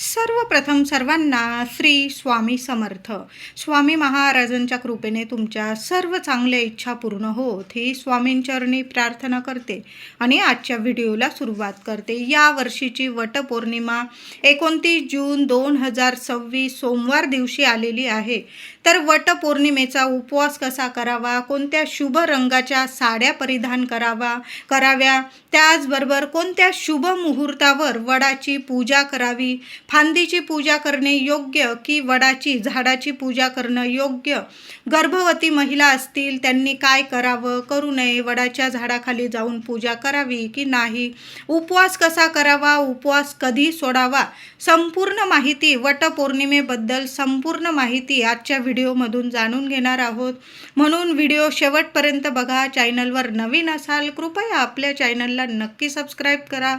सर्वप्रथम सर्वांना श्री स्वामी समर्थ. स्वामी महाराजांच्या कृपेने तुमच्या सर्व चांगल्या इच्छा पूर्ण होत ही स्वामींचरणी प्रार्थना करते आणि आजच्या व्हिडिओला सुरुवात करते. या वर्षीची वटपौर्णिमा 29 जून 2026 सोमवार दिवशी आलेली आहे. तर वटपौर्णिमेचा उपवास कसा करावा, कोणत्या शुभ रंगाच्या साड्या परिधान कराव्या, त्याचबरोबर कोणत्या शुभ मुहूर्तावर वडाची पूजा करावी, फांदीची पूजा करणे योग्य की वडाची झाडाची पूजा करणं योग्य, गर्भवती महिला असतील त्यांनी काय करावं करू नये, वडाच्या झाडाखाली जाऊन पूजा करावी की नाही, उपवास कसा करावा, उपवास कधी सोडावा, संपूर्ण माहिती वटपौर्णिमेबद्दल संपूर्ण माहिती आजच्या व्हिडिओमधून जाणून घेणार आहोत. म्हणून व्हिडिओ शेवटपर्यंत बघा. चॅनलवर नवीन असाल कृपया आपल्या चॅनलला नक्की सबस्क्राईब करा.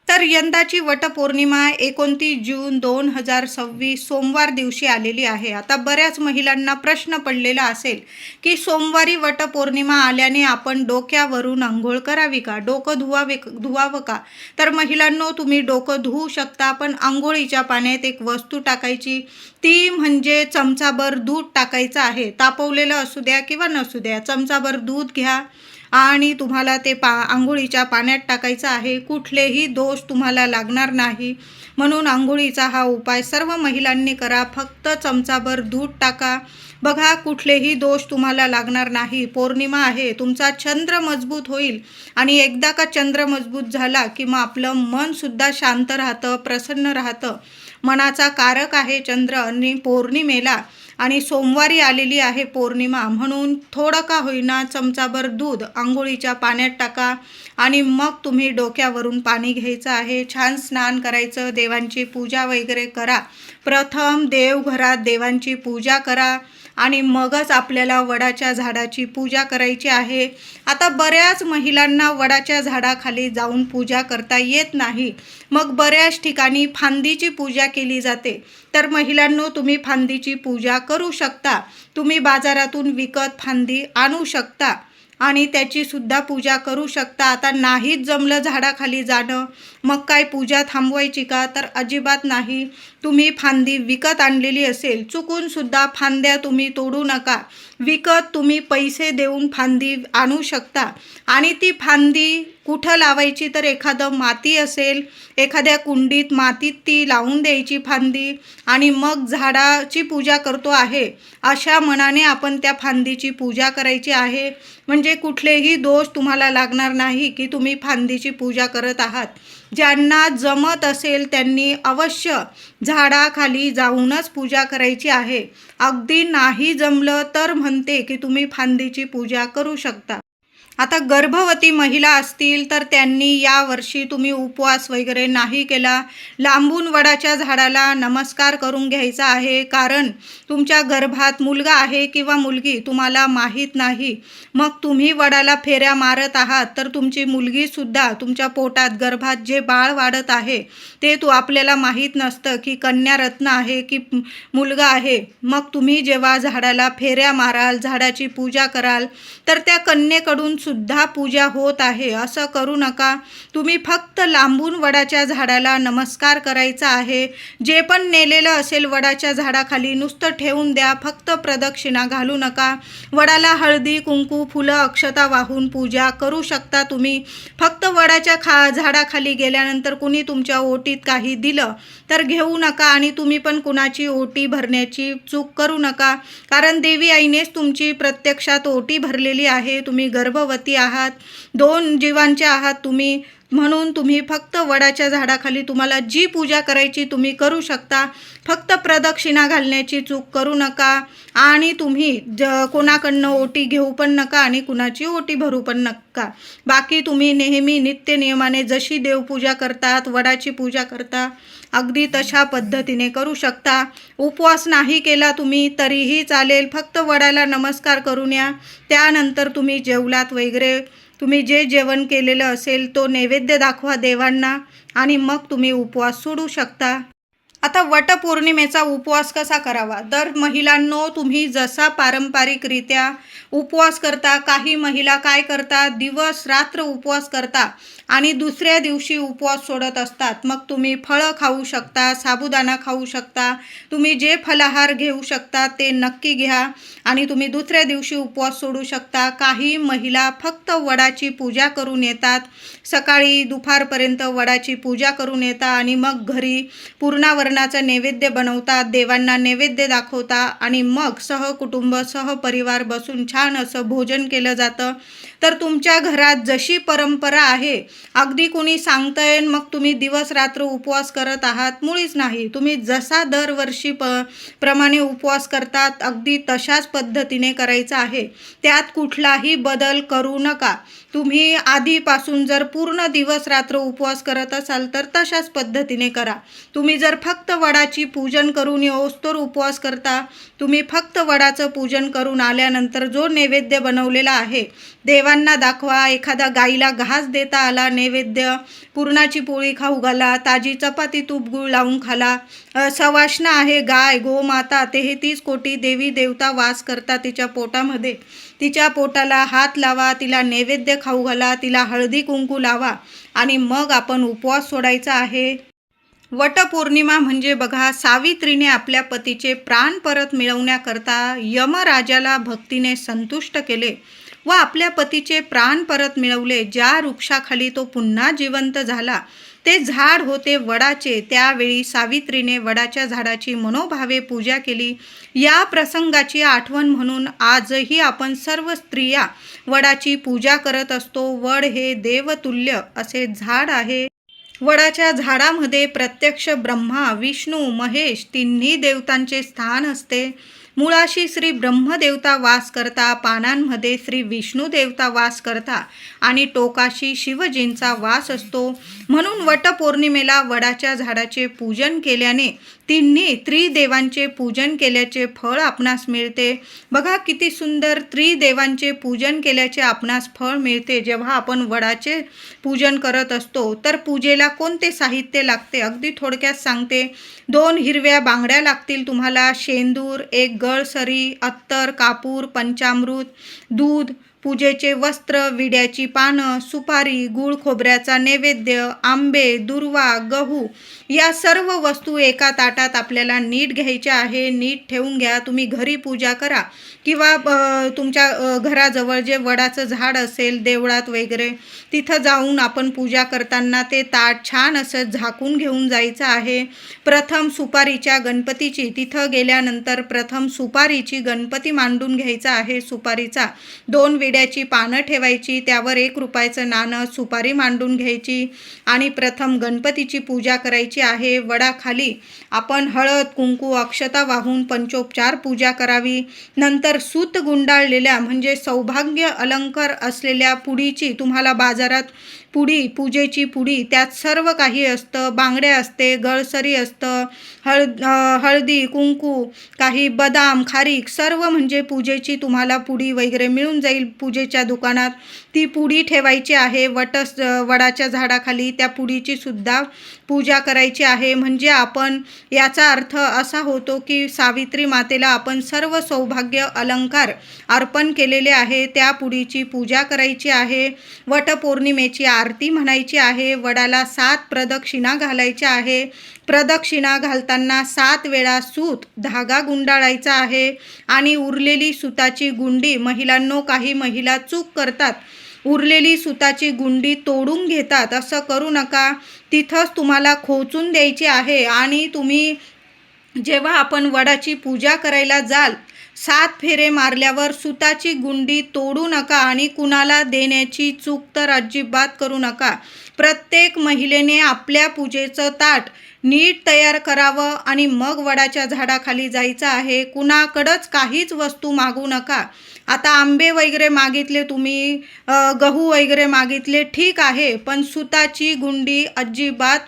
तर यंदाची वटपौर्णिमा 29 जून 2026 सोमवार दिवशी आलेली आहे. आता बऱ्याच महिलांना प्रश्न पडलेला असेल की सोमवारी वटपौर्णिमा आल्याने आपण डोक्यावरून आंघोळ करावी का, डोकं धुवावं का. तर महिलांनो, तुम्ही डोकं धुवू शकता, पण आंघोळीच्या पाण्यात एक वस्तू टाकायची, ती म्हणजे चमचाभर दूध टाकायचं आहे. तापवलेलं असू द्या किंवा नसू द्या, चमचाभर दूध घ्या आणि तुम्हाला ते आंघोळीच्या पाण्यात टाकायचं आहे. कुठलेही दोष तुम्हाला लागणार नाही, म्हणून आंघोळीचा हा उपाय सर्व महिलांनी करा. फक्त चमचाभर दूध टाका. बघा, कुठलेही दोष तुम्हाला लागणार नाही. पौर्णिमा आहे, तुमचा चंद्र मजबूत होईल आणि एकदा का चंद्र मजबूत झाला की मग आपलं मनसुद्धा शांत राहतं, प्रसन्न राहतं. मनाचा कारक आहे चंद्र आणि पौर्णिमेला आणि सोमवारी आलेली आहे पौर्णिमा, म्हणून थोडं का होईना चमचाभर दूध आंघोळीच्या पाण्यात टाका आणि मग तुम्ही डोक्यावरून पाणी घ्यायचं आहे. छान स्नान करायचं, देवांची पूजा वगैरे करा. प्रथम देवघरात देवांची पूजा करा आणि मगच आपल्याला वडाच्या झाडाची पूजा करायची आहे. आता बऱ्याच महिलांना वडाच्या झाडाखाली जाऊन पूजा करता येत नाही. मग बऱ्याच ठिकाणी फांदीची पूजा केली जाते. तर महिलांनो, तुम्ही फांदीची पूजा करू शकता. तुम्ही बाजारातून विकत फांदी आणू शकता आणि त्याची सुद्धा पूजा करू शकता. आता नाहीच जमलं झाडाखाली जाणं, मग काय पूजा थांबवायची का, तर अजिबात नाही. तुम्ही फांदी विकत आणलेली असेल, चुकून सुद्धा फांद्या तुम्ही तोडू नका. विकत तुम्ही पैसे देऊन फांदी आणू शकता आणि ती फांदी कुठं लावायची, तर एखादं माती असेल, एखाद्या कुंडीत मातीत ती लावून द्यायची फांदी आणि मग झाडाची पूजा करतो आहे अशा मनाने आपण त्या फांदीची पूजा करायची आहे. म्हणजे कुठलेही दोष तुम्हाला लागणार नाही की तुम्ही फांदीची पूजा करत आहात. ज्यांना जमत असेल त्यांनी अवश्य झाडाखाली जाऊनच पूजा करायची आहे. अगदी नाही जमलं तर म्हणते की तुम्ही फांदीची पूजा करू शकता. आता गर्भवती महिला असतील तर त्यांनी यावर्षी तुम्ही उपवास वगैरे नाही केला, लांबून वडाच्या झाडाला नमस्कार करून घ्यायचा आहे. कारण तुमच्या गर्भात मुलगा आहे किंवा मुलगी तुम्हाला माहीत नाही. मग तुम्ही वडाला फेऱ्या मारत आहात तर तुमची मुलगीसुद्धा तुमच्या पोटात गर्भात जे बाळ वाढत आहे ते आपल्याला माहीत नसतं की कन्या रत्न आहे की मुलगा आहे. मग तुम्ही जेव्हा झाडाला फेऱ्या माराल, झाडाची पूजा कराल, तर त्या कन्येकडून सुद्धा पूजा होत आहे. असं करू नका. तुम्ही फक्त लांबून वडाच्या झाडाला नमस्कार करायचा आहे. जे पण नेलेलं असेल वडाच्या झाडाखाली नुसतं ठेवून द्या, फक्त प्रदक्षिणा घालू नका. वडाला हळदी कुंकू फुलं अक्षता वाहून पूजा करू शकता तुम्ही. फक्त वडाच्या झाडाखाली गेल्यानंतर कुणी तुमच्या ओटीत काही दिलं तर घेऊ नका आणि तुम्ही पण कुणाची ओटी भरण्याची चूक करू नका. कारण देवी आईनेच तुमची प्रत्यक्षात ओटी भरलेली आहे. तुम्ही गर्भवती आहात, 2 जीवांचे आहात तुम्ही, म्हणून तुम्ही फक्त वडाच्या झाडाखाली तुम्हाला जी पूजा करायची तुम्ही करू शकता. फक्त प्रदक्षिणा घालण्याची चूक करू नका आणि तुम्ही कोणाकडनं ओटी घेऊ पण नका आणि कुणाची ओटी भरू पण नका. बाकी तुम्ही नेहमी नित्यनियमाने जशी देवपूजा करतात, वडाची पूजा करता, अगदी तशा पद्धतीने करू शकता. उपवास नाही केला तुम्ही तरीही चालेल. फक्त वडाला नमस्कार करून या. त्यानंतर तुम्ही जेवलात वगैरे, तुम्ही जे जेवण केलेलं असेल तो नैवेद्य दाखवा देवांना आणि मग तुम्ही उपवास सोडू शकता. आता वटपौर्णिमेचा उपवास कसा करावा? तर महिलांनो, तुम्ही जसा पारंपरिकरित्या उपवास करता, काही महिला काय करतात, दिवस रात्र उपवास करता आणि दुसऱ्या दिवशी उपवास सोडत असतात. मग तुम्ही फळं खाऊ शकता, साबुदाणा खाऊ शकता, तुम्ही जे फलाहार घेऊ शकता ते नक्की घ्या आणि तुम्ही दुसऱ्या दिवशी उपवास सोडू शकता. काही महिला फक्त वडाची पूजा करून येतात, सकाळी दुपारपर्यंत वडाची पूजा करून येतात आणि मग घरी पूर्णावरणाचं नैवेद्य बनवतात, देवांना नैवेद्य दाखवता आणि मग सहकुटुंब सहपरिवार बसून छान असं भोजन केलं जातं. तर तुमच्या घरात जशी परंपरा आहे, अगदी कोणी सांगतंय मग तुम्ही दिवस रात्र उपवास करत आहात, मुळीच नाही. तुम्ही जसा दरवर्षी प्रमाणे उपवास करतात अगदी तशाच पद्धतीने करायचा आहे. त्यात कुठलाही बदल करू नका. तुम्ही आधीपासून जर पूर्ण दिवस रात्र उपवास करत असाल तर तशाच पद्धतीने करा. तुम्ही जर फक्त वडाची पूजन करून येऊस्तोवर उपवास करता, तुम्ही फक्त वडाचं पूजन करून आल्यानंतर जो नैवेद्य बनवलेला आहे देवांना दाखवा. एखादा गाईला घास देता आला नैवेद्य, पुरणाची पोळी खाऊ घाला, ताजी चपाती तूप गूळ लावून खाला. सवाष्ण आहे गाय गोमाता, 33 कोटी देवी देवता वास करता तिच्या पोटामध्ये. तिच्या पोटाला हात लावा, तिला नैवेद्य खाऊ घाला, तिला हळदी कुंकू लावा आणि मग आपण उपवास सोडायचा आहे. वटपौर्णिमा म्हणजे बघा, सावित्रीने आपल्या पतीचे प्राण परत मिळवण्याकरता यमराजाला भक्तीने संतुष्ट केले व आपल्या पतीचे प्राण परत मिळवले. ज्या वृक्षाखाली तो पुन्हा जिवंत झाला ते झाड होते वडाचे. त्यावेळी सावित्रीने वडाच्या झाडाची मनोभावे पूजा केली. या प्रसंगाची आठवण म्हणून आजही आपण सर्व स्त्रिया वडाची पूजा करत असतो. वड हे देवतुल्य असे झाड आहे. वडाच्या झाडामध्ये प्रत्यक्ष ब्रह्मा विष्णू महेश तिन्ही देवतांचे स्थान असते. मुळाशी श्री ब्रह्मदेवता वास करता, पानांमध्ये श्री विष्णू देवता वास करता आणि टोकाशी शिवजींचा वास असतो. म्हणून वटपौर्णिमेला वडाच्या झाडाचे पूजन केल्याने तिन्ही त्रिदेवांचे पूजन केल्याचे फळ आपणास मिळते. बघा किती सुंदर, त्रिदेवांचे पूजन केल्याचे आपणास फळ मिळते जेव्हा आपण वडाचे पूजन करत असतो. तर पूजेला कोणते साहित्य लागते अगदी थोडक्यात सांगते. 2 हिरव्या बांगड्या लागतील तुम्हाला, शेंदूर, 1 गळसरी, अत्तर, कापूर, पंचामृत, दूध, पूजेचे वस्त्र, विड्याची पानं, सुपारी, गूळ खोबऱ्याचा नैवेद्य, आंबे, दुर्वा, गहू या सर्व वस्तू एका ताटात आपल्याला नीट घ्यायच्या आहे. नीट ठेवून घ्या. तुम्ही घरी पूजा करा किंवा तुमच्या घराजवळ जे वडाचं झाड असेल देवळात वगैरे तिथं जाऊन आपण पूजा करताना ते ताट छान असं झाकून घेऊन जायचं आहे. प्रथम सुपारीच्या गणपतीची, तिथं गेल्यानंतर प्रथम सुपारीची गणपती मांडून घ्यायचा आहे. सुपारीचा 2 विड्याची पानं ठेवायची, त्यावर 1 रुपयाचं नाणं, सुपारी मांडून घ्यायची आणि प्रथम गणपतीची पूजा करायची आहे. वडाखाली आपण हळद कुंकू अक्षता वाहून पंचोपचार पूजा करावी. नंतर सूत गुंडाळलेल्या म्हणजे सौभाग्य अलंकार असलेल्या पुडीची, तुम्हाला बाजारात पुडी, पूजेची पुडी, त्यात सर्व काही असतं. बांगड्या असते, गळसरी असतं, हळदी कुंकू, काही बदाम खारीक, सर्व म्हणजे पूजेची तुम्हाला पुडी वगैरे मिळून जाईल पूजेच्या दुकानात. ती पुडी ठेवायची आहे वडाच्या झाडाखाली. त्या पुडीची सुद्धा पूजा करायची आहे. म्हणजे आपण याचा अर्थ असा होतो की सावित्री मातेला आपण सर्व सौभाग्य अलंकार अर्पण केलेले आहे. त्या पुडीची पूजा करायची आहे. वटपौर्णिमेची आरती म्हणायची आहे. वडाला 7 प्रदक्षिणा घालायच्या आहे. प्रदक्षिणा घालताना 7 वेळा सूत धागा गुंडाळायचा आहे आणि उरलेली सुताची गुंडी, महिलांनो काही महिला चूक करतात, उरलेली सुताची गुंडी तोडून घेतात. असं करू नका. तिथंच तुम्हाला खोचून द्यायची आहे आणि तुम्ही जेव्हा आपण वडाची पूजा करायला जाल 7 फेरे मारल्यावर सुताची गुंडी तोडू नका आणि कुणाला देण्याची चूक तर अजिबात करू नका. प्रत्येक महिलेने आपल्या पूजेचं ताट नीट तयार करावं आणि मग वडाच्या झाडाखाली जायचं आहे. कुणाकडंच काहीच वस्तू मागू नका. आता आंबे वगैरे मागितले तुम्ही, गहू वगैरे मागितले, ठीक आहे, पण सुताची गुंडी अजिबात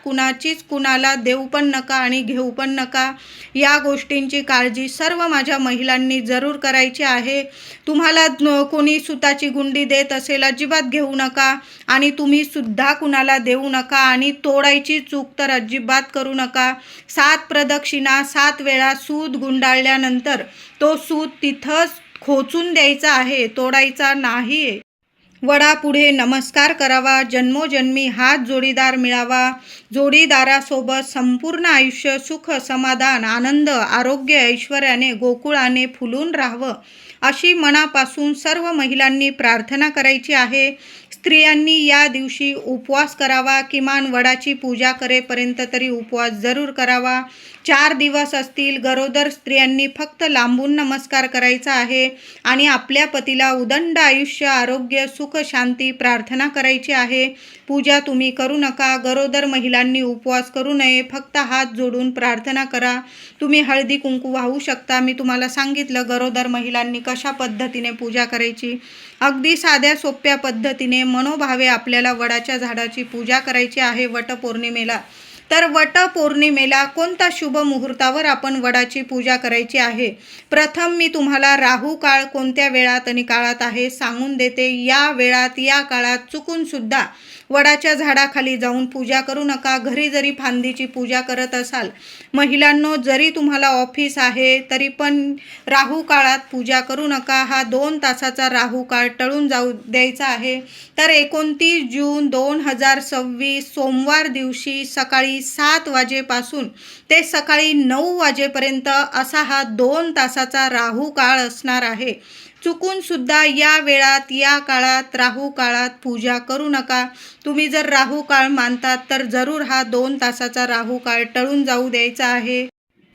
कुणाला देऊ पण नका आणि घेऊ पण नका. या गोष्टींची काळजी सर्व माझ्या महिलांनी जरूर करायची आहे. तुम्हाला कोणी सुताची गुंडी देत असेल अजिबात घेऊ नका आणि तुम्ही सुद्धा कुणा कुणाला देऊ नका आणि तोडायची चूक तर अजिबात करू नका. 7 प्रदक्षिणा 7 वेळा सूत गुंडाळल्यानंतर तो सूत तिथंच खोचून द्यायचा आहे, तोडायचा नाही. वडापुढे नमस्कार करावा. जन्मोजन्मी हाच जोडीदार मिळावा. जोडीदारासोबत संपूर्ण आयुष्य सुख, समाधान, आनंद, आरोग्य, ऐश्वर्याने, गोकुळाने फुलून राहावं अशी मनापासून सर्व महिलांनी प्रार्थना करायची आहे. स्त्रियांनी या दिवशी उपवास करावा. किमान वडाची पूजा करेपर्यंत तरी उपवास जरूर करावा. 4 दिवस असतील. गरोदर स्त्रियांनी फक्त लांबून नमस्कार करायचा आहे आणि आपल्या पतीला उदंड आयुष्य, आरोग्य, सुख, शांती प्रार्थना करायची आहे. पूजा तुम्ही करू नका. गरोदर महिलांनी उपवास करू नये. फक्त हात जोडून प्रार्थना करा. तुम्ही हळदी कुंकू वाहू शकता. मी तुम्हाला सांगितलं गरोदर महिलांनी कशा पद्धतीने पूजा करायची. अगदी साध्या सोप्या पद्धतीने मनोभावे आपल्याला वडाच्या झाडाची पूजा करायची आहे वटपौर्णिमेला. तर वटपौर्णिमेला कोणत्या शुभ मुहूर्तावर आपण वडाची पूजा करायची आहे? प्रथम मी तुम्हाला राहू काळ कोणत्या वेळात आणि काळात आहे सांगून देते. या वेळात, या काळात चुकून सुद्धा वडाच्या झाडाखाली जाऊन पूजा करू नका. घरी जरी फांदीची पूजा करत असाल, महिलांनो, जरी तुम्हाला ऑफिस आहे तरी पण राहू काळात पूजा करू नका. हा 2 तासाचा राहू काळ टळून जाऊ द्यायचा आहे. तर 29 जून 2026 सोमवार दिवशी सकाळी 7 वाजेपासून ते सकाळी 9 वाजेपर्यंत असा हा 2 तासाचा राहू काळ असणार आहे. चुकून सुद्धा या वेळात, या काळात, राहू काळात पूजा करू नका. तुम्ही जर राहू काळ मानतात तर जरूर हा 2 तासाचा राहू काळ टळून जाऊ द्यायचा आहे.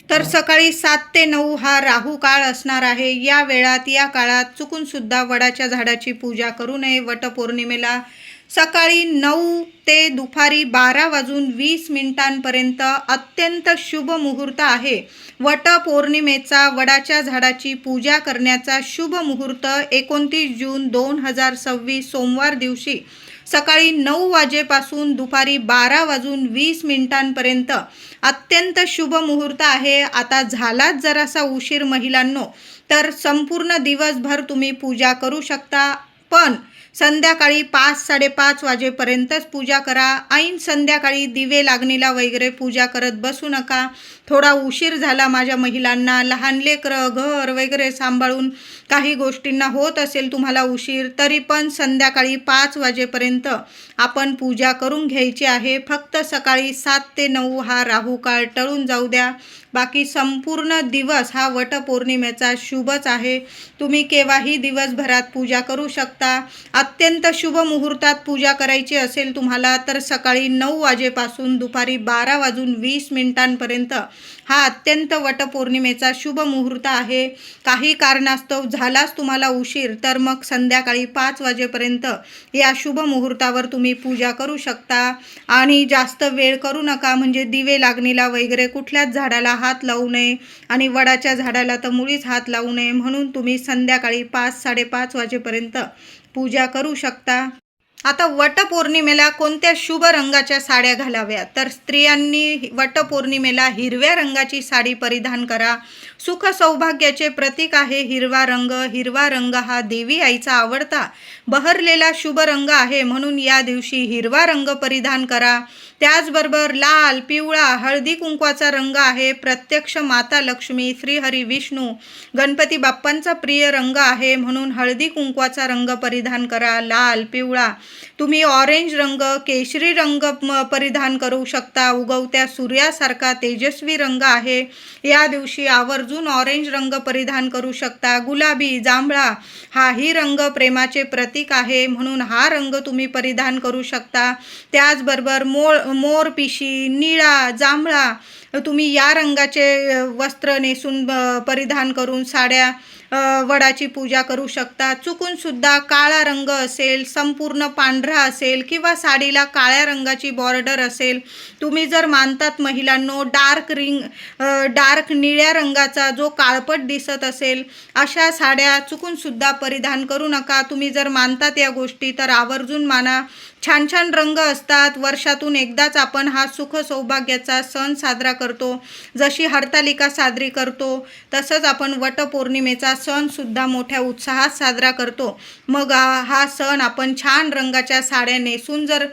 तर सकाळी 7 ते 9 हा राहू काळ असणार आहे. या वेळात, या काळात चुकून सुद्धा वडाच्या झाडाची पूजा करू नये. वटपौर्णिमेला सकाळी 9 ते दुपारी 12:20 अत्यंत शुभ मुहूर्त आहे. वटपौर्णिमेचा वडाच्या झाडाची पूजा करण्याचा शुभ मुहूर्त 29 जून 2026 सोमवार दिवशी सकाळी 9 वाजेपासून दुपारी 12:20 अत्यंत शुभ मुहूर्त आहे. आता झालाच जरासा उशीर महिलांनो, तर संपूर्ण दिवसभर तुम्ही पूजा करू शकता, पण संध्याकाळी 5-5:30 वाजेपर्यंतच पूजा करा. ऐन संध्याकाळी दिवे लागणीला वगैरे पूजा करत बसू नका. थोडा उशीर झाला माझ्या महिलांना, लहान लेकरं, घर वगैरे सांभाळून काही गोष्टींना होत असेल तुम्हाला उशीर, तरी पण संध्याकाळी 5 वाजेपर्यंत आपण पूजा करून घ्यायची आहे. फक्त सकाळी 7 ते 9 हा राहू काळ टळून जाऊ द्या. बाकी संपूर्ण दिवस हा वटपौर्णिमेचा शुभच आहे. तुम्ही केव्हाही दिवसभरात पूजा करू शकता. अत्यंत शुभ मुहूर्तात पूजा करायची असेल तुम्हाला तर सकाळी 9 वाजेपासून दुपारी 12:20 हा अत्यंत वटपौर्णिमेचा शुभ मुहूर्त आहे. काही कारणास्तव झालाच तुम्हाला उशीर तर मग संध्याकाळी 5 वाजेपर्यंत या शुभ मुहूर्तावर तुम्ही पूजा करू शकता. आणि जास्त वेळ करू नका, म्हणजे दिवे लागणीला वगैरे कुठल्याच झाडाला हात लावू नये आणि वडाच्या झाडाला तर मुळीच हात लावू नये. म्हणून तुम्ही संध्याकाळी 5-5:30 वाजेपर्यंत पूजा करू शकता. आता वटपौर्णिमेला कोणत्या शुभ रंगाच्या साड्या घालाव्या? तर स्त्रियांनी वटपौर्णिमेला हिरव्या रंगाची साडी परिधान करा. सुख सौभाग्याचे प्रतीक आहे हिरवा रंग. हिरवा रंग हा देवी आईचा आवडता बहरलेला शुभ रंग आहे, म्हणून या दिवशी हिरवा रंग परिधान करा. त्याचबरोबर लाल, पिवळा, हळदी कुंकवाचा रंग आहे. प्रत्यक्ष माता लक्ष्मी, श्रीहरी विष्णू, गणपती बाप्पांचा प्रिय रंग आहे, म्हणून हळदी कुंकवाचा रंग परिधान करा. लाल, पिवळा, तुम्ही ऑरेंज रंग, केशरी रंग परिधान करू शकता. उगवत्या सूर्यासारखा तेजस्वी रंग आहे. या दिवशी आवर्जून ऑरेंज रंग परिधान करू शकता. गुलाबी, जांभळा हाही रंग प्रेमाचे प्रतीक आहे, म्हणून हा रंग तुम्ही परिधान करू शकता. त्याचबरोबर मोरपिशी, निळा, जांभळा तुम्ही या रंगाचे वस्त्र नेसून परिधान करून साड्या वडाची पूजा करू शकता. चुकून सुद्धा काळा रंग असेल, संपूर्ण पांढरा असेल किंवा साडीला काळ्या रंगाची बॉर्डर असेल, तुम्ही जर मानतात महिलांनो डार्क निळ्या रंगाचा जो काळपट दिसत असेल अशा साड्या चुकून सुद्धा परिधान करू नका. तुम्ही जर मानतात या गोष्टी तर आवर्जून माना. छान छान रंग असतात. वर्षातून एकदाच आपण हा सुख सौभाग्याचा सण साजरा करतो. जशी हरतालिका साजरी करतो तसंच आपण वटपौर्णिमेचा सण सुद्धा मोठ्या उत्साहात साजरा करतो. मग हा सण आपण छान रंगाच्या साड्या नेसून जर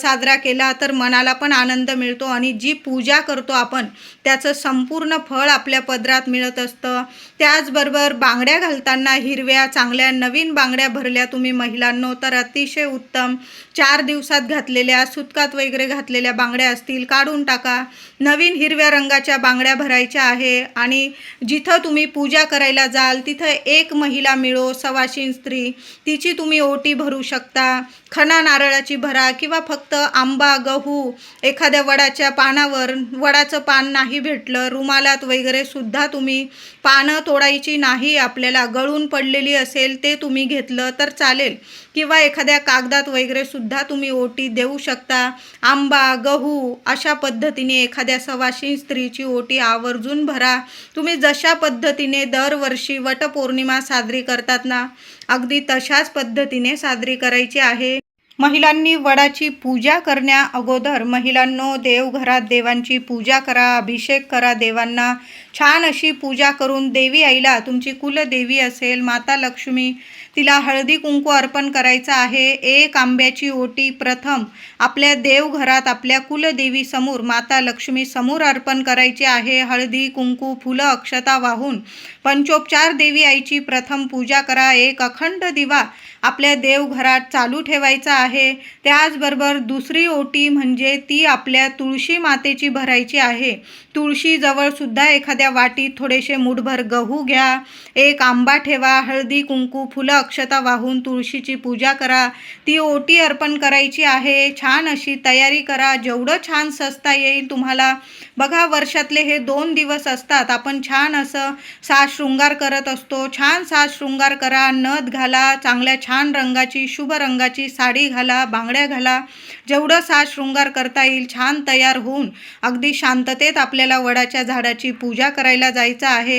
साजरा केला तर मनाला पण आनंद मिळतो आणि जी पूजा करतो आपण त्याचं संपूर्ण फळ आपल्या पदरात मिळत असतं. त्याचबरोबर बांगड्या घालताना हिरव्या चांगल्या नवीन बांगड्या भरल्या तुम्ही महिलांनो तर अतिशय उत्तम. 4 दिवसात घातलेल्या सुतकात वगैरे घातलेल्या बांगड्या असतील काढून टाका. नवीन हिरव्या रंगाच्या बांगड्या भरायच्या आहे आणि जिथं तुम्ही पूजा करायला जाल तिथं एक महिला मिळो, सवाशीण स्त्री, तिची तुम्ही ओटी भरू शकता. खणा नारळाची भरा किंवा फक्त आंबा, गहू, एखाद्या वडाच्या पानावर, वडाचं पान नाही भेटलं रुमालात वगैरे सुद्धा तुम्ही पानं तोडायची नाही, आपल्याला गळून पडलेली असेल ते तुम्ही घेतलं तर चालेल किंवा एखाद्या कागदात वगैरे सुद्धा तुम्ही ओटी देऊ शकता. आंबा, गहू अशा पद्धतीने एखाद्या सवाशीण स्त्रीची ओटी आवर्जून भरा. तुम्ही जशा पद्धतीने दरवर्षी वटपौर्णिमा साजरी करतात ना, अगदी तशाच पद्धतीने साजरी करायची आहे. महिलांनी वडाची पूजा करण्या अगोदर महिलांनो देवघरात देवांची पूजा करा, अभिषेक करा देवांना. छान अशी पूजा करून देवी आईला, तुमची कुलदेवी असेल माता लक्ष्मी, तिला हळदी कुंकू अर्पण करायचं आहे. एक आंब्याची ओटी प्रथम आपल्या देवघरात आपल्या कुलदेवी समोर माता लक्ष्मी समोर अर्पण करायची आहे. हळदी कुंकू फुलं अक्षता वाहून पंचोपचार देवी आईची प्रथम पूजा करा. एक अखंड दिवा आपल्या देवघरात चालू ठेवायचा आहे. त्याचबरोबर दुसरी ओटी म्हणजे ती आपल्या तुळशी मातेची भरायची आहे. तुळशीजवळ सुद्धा एखाद्या वाटीत थोडेसे मूठभर गहू घ्या, एक आंबा ठेवा, हळदी कुंकू फुलं अक्षता वाहून तुळशीची पूजा करा. ती ओटी अर्पण करायची आहे. छान अशी तयारी करा, जेवढं छान सजता येईल तुम्हाला. बघा वर्षातले हे 2 दिवस असतात, आपण छान असं साज शृंगार करत असतो. छान साज शृंगार करा, नथ घाला, चांगल्या छान रंगाची शुभ रंगाची साडी घाला, बांगड्या घाला. जेवढं साज शृंगार करता येईल छान तयार होऊन अगदी शांततेत आपल्याला वडाच्या झाडाची पूजा करायला जायचं आहे.